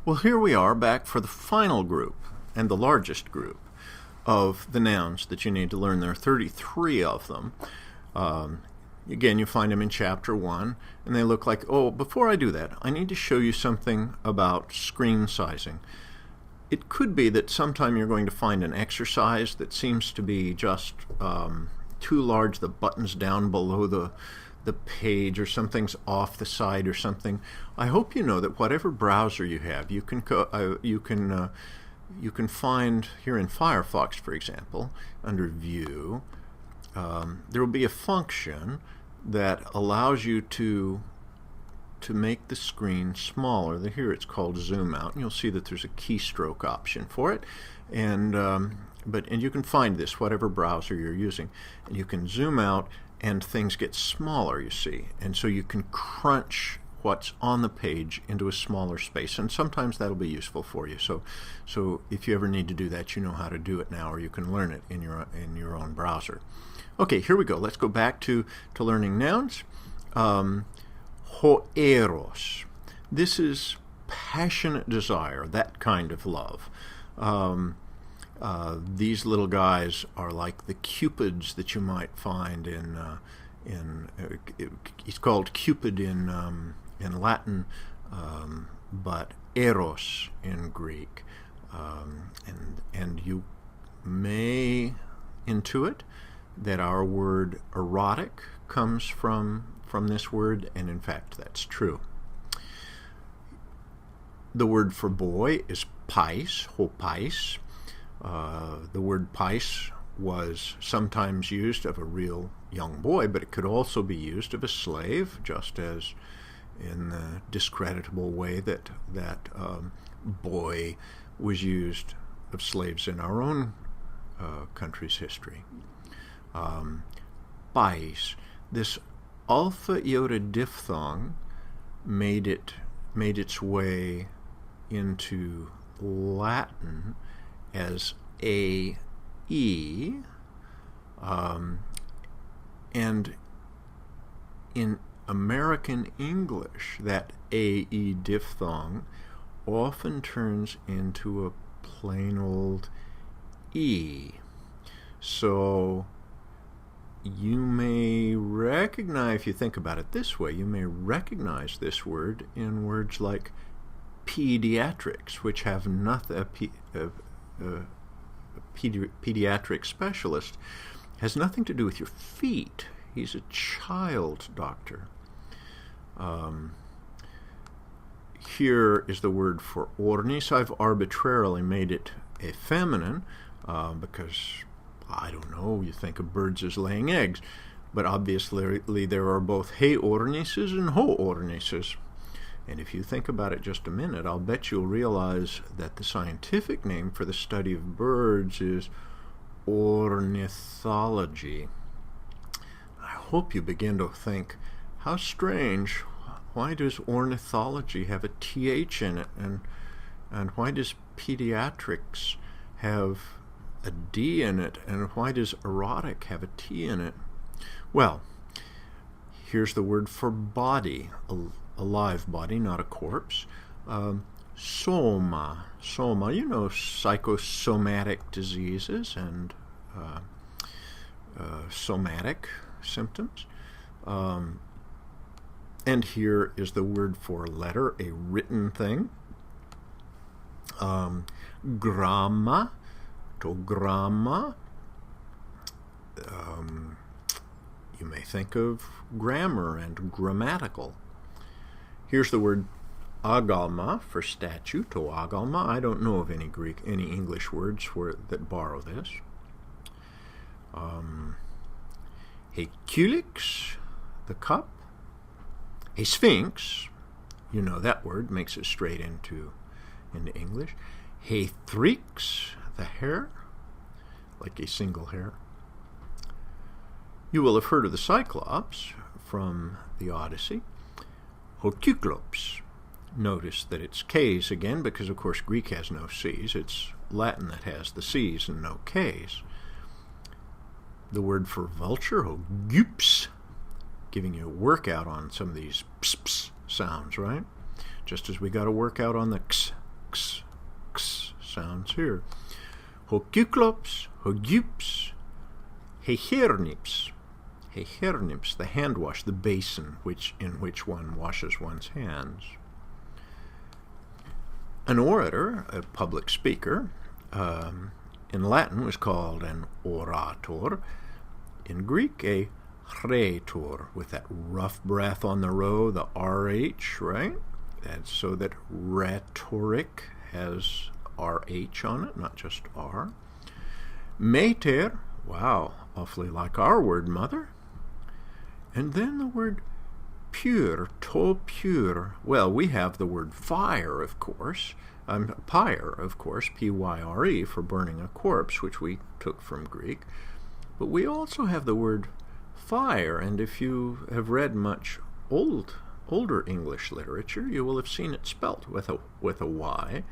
Well, here we are back for the final group, and the largest group, of the nouns that you need to learn. There are 33 of them. Again, you find them in Chapter 1, and they look like, oh, before I do that, I need to show you something about screen sizing. It could be that sometime you're going to find an exercise that seems to be just too large, the buttons down below the page, or something's off the side or something. I hope you know that whatever browser you have, you can find here in Firefox, for example, under View, there will be a function that allows you to make the screen smaller. Here it's called Zoom Out, and you'll see that there's a keystroke option for it, and you can find this whatever browser you're using, and you can zoom out and things get smaller, you see, and so you can crunch what's on the page into a smaller space, and sometimes that'll be useful for you. So if you ever need to do that, you know how to do it now, or you can learn it in your own browser. Okay, here we go. Let's go back to learning nouns. Hoeros. This is passionate desire, that kind of love. These little guys are like the cupids that you might find it's called Cupid in Latin, but eros in Greek, and you may intuit that our word erotic comes from this word, and in fact that's true. The word for boy is pais, hopais. The word pais was sometimes used of a real young boy, but it could also be used of a slave, just as in the discreditable way that boy was used of slaves in our own country's history. Pais. This alpha iota diphthong made its way into Latin as AE, and in American English, that AE diphthong often turns into a plain old E. So you may recognize, if you think about it this way, you may recognize this word in words like pediatrics, which have nothing. Pediatric specialist has nothing to do with your feet. He's a child doctor. Here is the word for ornis. I've arbitrarily made it a feminine because, I don't know, you think of birds as laying eggs, but obviously there are both heornises and hoornises. And if you think about it just a minute, I'll bet you'll realize that the scientific name for the study of birds is ornithology. I hope you begin to think, how strange, why does ornithology have a TH in it, and why does pediatrics have a D in it, and why does erotic have a T in it? Well, here's the word for body, a live body, not a corpse. Soma. Soma, you know, psychosomatic diseases and somatic symptoms. And here is the word for letter, a written thing. Gramma, to gramma. You may think of grammar and grammatical. Here's the word agalma for statue, to agalma. I don't know of any English words that borrow this. Heculix, the cup. A sphinx, you know that word, makes it straight into English. Hethrix, the hair, like a single hair. You will have heard of the Cyclops from the Odyssey. Hokyklops. Notice that it's K's again, because of course Greek has no C's. It's Latin that has the C's and no K's. The word for vulture, hogyups, giving you a workout on some of these ps sounds, right? Just as we got a workout on the x x sounds here. Ho kyklops, ho gyps, he hernips. He hernips, the hand wash, the basin in which one washes one's hands. An orator, a public speaker, in Latin was called an orator. In Greek, a rhetor, with that rough breath on the rho, the RH, right? And so that rhetoric has RH on it, not just R. Mater, wow, awfully like our word mother. And then the word pure, to pure. Well, we have the word fire, of course. Pyre, of course, P-Y-R-E, for burning a corpse, which we took from Greek. But we also have the word fire, and if you have read much older English literature, you will have seen it spelt with a Y,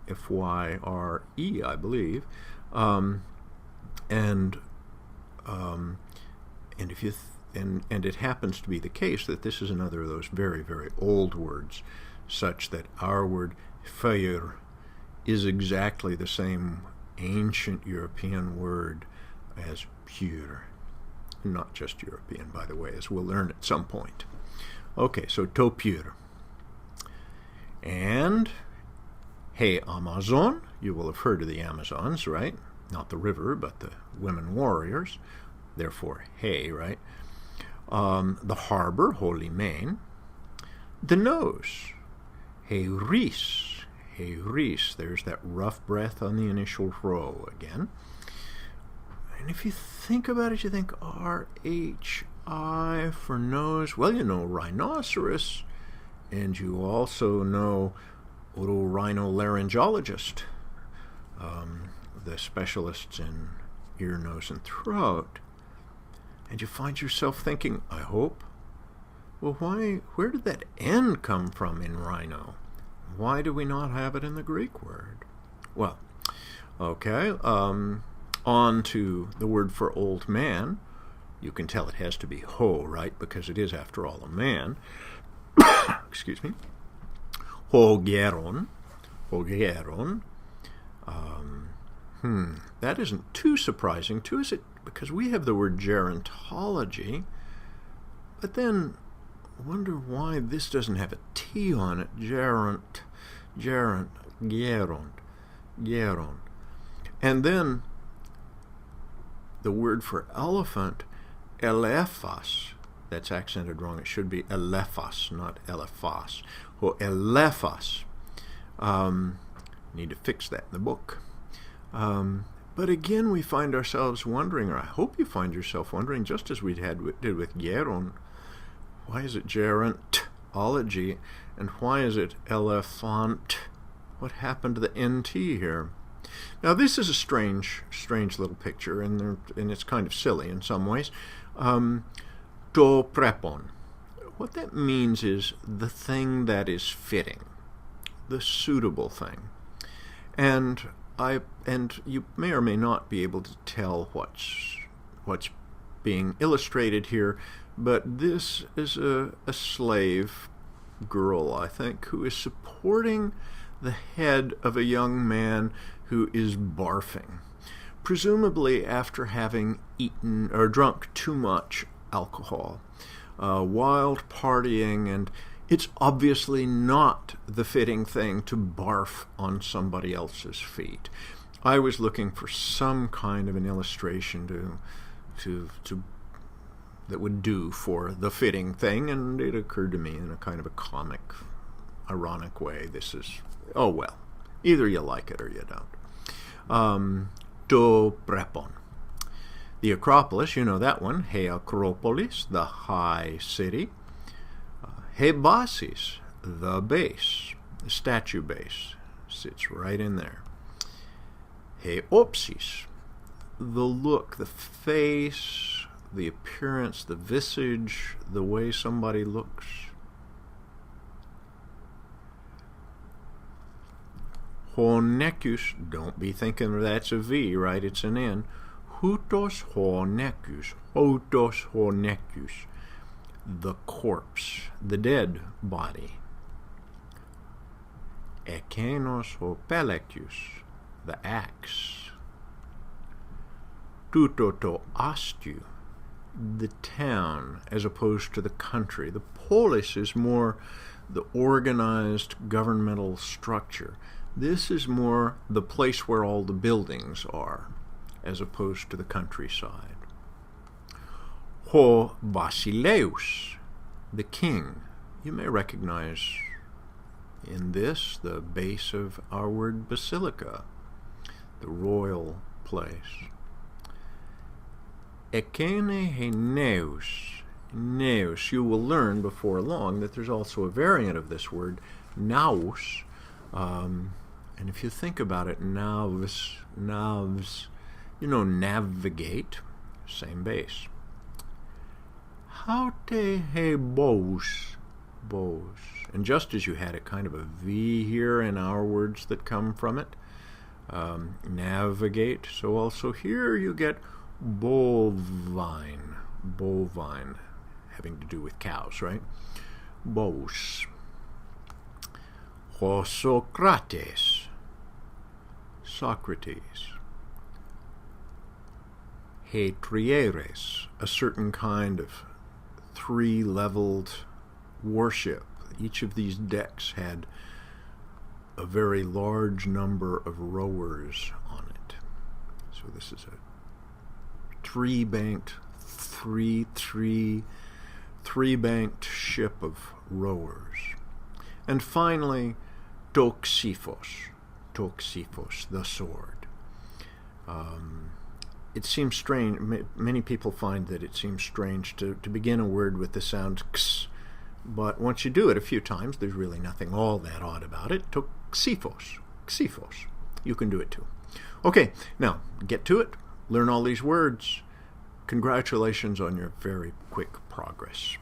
F-Y-R-E, I believe, and if you and it happens to be the case that this is another of those very, very old words, such that our word fire is exactly the same ancient European word as pure. Not just European, by the way, as we'll learn at some point. Okay, so to pure. And hey, Amazon, you will have heard of the Amazons, right? Not the river, but the women warriors. Therefore, hey, right? The harbor, holy main. The nose, hey, ris. Hey, ris. There's that rough breath on the initial rho again. And if you think about it, you think R-H-I for nose. Well, you know rhinoceros, and you also know otorhinolaryngologist, the specialists in ear, nose, and throat. And you find yourself thinking, I hope, well, where did that N come from in rhino? Why do we not have it in the Greek word? Well, okay, on to the word for old man. You can tell it has to be ho, right? Because it is, after all, a man. Excuse me. Hogeron. Hogeron. That isn't too surprising, too, is it? Because we have the word gerontology, but then I wonder why this doesn't have a T on it. Geront. And then the word for elephant, elephas. That's accented wrong. It should be elephas, not elephas. Or elephas. Need to fix that in the book. But again, we find ourselves wondering, or I hope you find yourself wondering, just as we did with geron, why is it gerontology, and why is it elephant? What happened to the NT here? Now, this is a strange little picture, and it's kind of silly in some ways. To prepon. What that means is the thing that is fitting, the suitable thing. And you may or may not be able to tell what's being illustrated here, but this is a slave girl, I think, who is supporting the head of a young man who is barfing, presumably after having eaten or drunk too much alcohol, wild partying, and it's obviously not the fitting thing to barf on somebody else's feet. I was looking for some kind of an illustration to that would do for the fitting thing, and it occurred to me in a kind of a comic, ironic way. This is, oh well, either you like it or you don't. To prepon. The Acropolis, you know that one. He Acropolis, the high city. He basis, the base, the statue base, sits right in there. He opsis, the look, the face, the appearance, the visage, the way somebody looks. Honecus, don't be thinking that's a V, right? It's an N. Hutos honecus, hotos honecus. The corpse, the dead body. Ekenos ho pelekius, the axe. Tuto to astiu, the town, as opposed to the country. The polis is more the organized governmental structure. This is more the place where all the buildings are, as opposed to the countryside. Ho basileus, the king. You may recognize in this the base of our word basilica, the royal place. Ekene he neus. Neus. You will learn before long that there's also a variant of this word, naus. And if you think about it, navs, navigate, same base. Haute he bous, bous. And just as you had a kind of a V here in our words that come from it, navigate, so also here you get bovine, having to do with cows, right? Bous. Ho Socrates, Socrates. He trieres, a certain kind of three-leveled warship. Each of these decks had a very large number of rowers on it. So this is a three-banked ship of rowers. And finally, toxifos, the sword. It seems strange, many people find that it seems strange to begin a word with the sound x, but once you do it a few times, there's really nothing all that odd about it. Toxifos, xifos. You can do it too. Okay, now get to it. Learn all these words. Congratulations on your very quick progress.